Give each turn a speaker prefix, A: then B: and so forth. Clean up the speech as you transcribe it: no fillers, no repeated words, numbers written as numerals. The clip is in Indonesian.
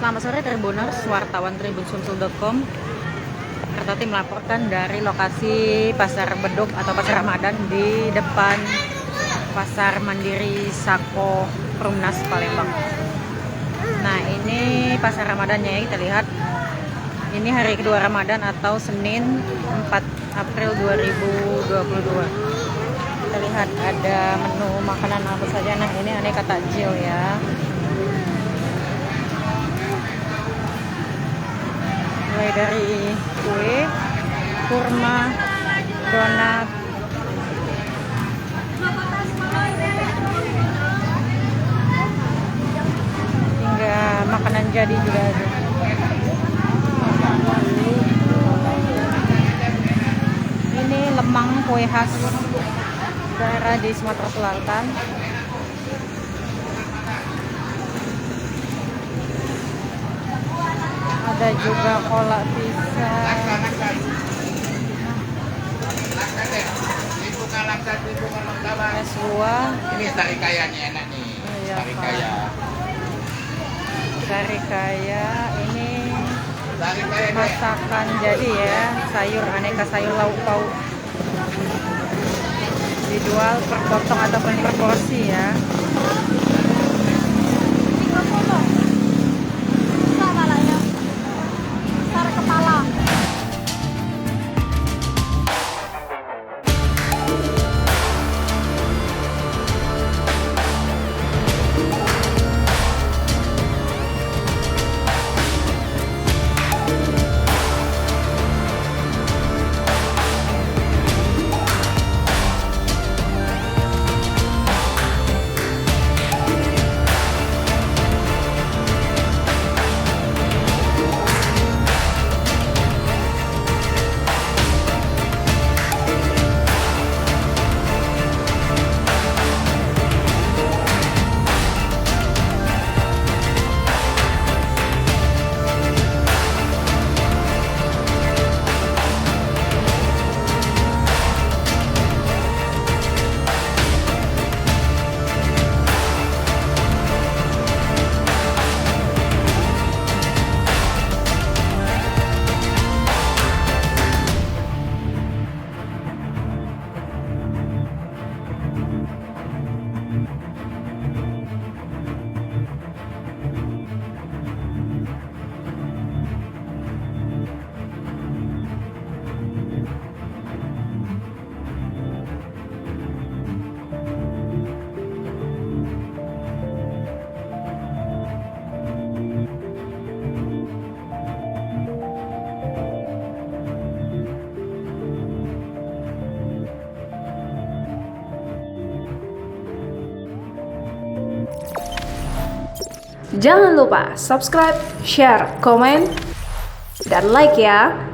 A: Selamat sore Tribuners, wartawan tribunsunsul.com. Kertati melaporkan dari lokasi Pasar Beduk atau Pasar Ramadan di depan Pasar Mandiri Sako Perumnas Palembang. Nah, ini Pasar Ramadannya ya, kita lihat. Ini hari kedua Ramadan atau Senin 4 April 2022. Kita lihat ada menu makanan apa saja. Nah, ini aneka takjil ya. Mulai dari kue, kurma, donat, hingga makanan jadi juga ada. Ini lemang, kue khas daerah di Sumatera Selatan. Ada juga kolak pisang. Es buah.
B: Ini sari kayanya enak nih.
A: Iya,
B: Sari kaya.
A: Sari kaya ini
B: Sari kaya nih.
A: masakan jadi ya, sayur, aneka sayur lauk pauk. Dijual per potong ataupun per porsi ya.
C: Jangan lupa subscribe, share, komen, dan like ya.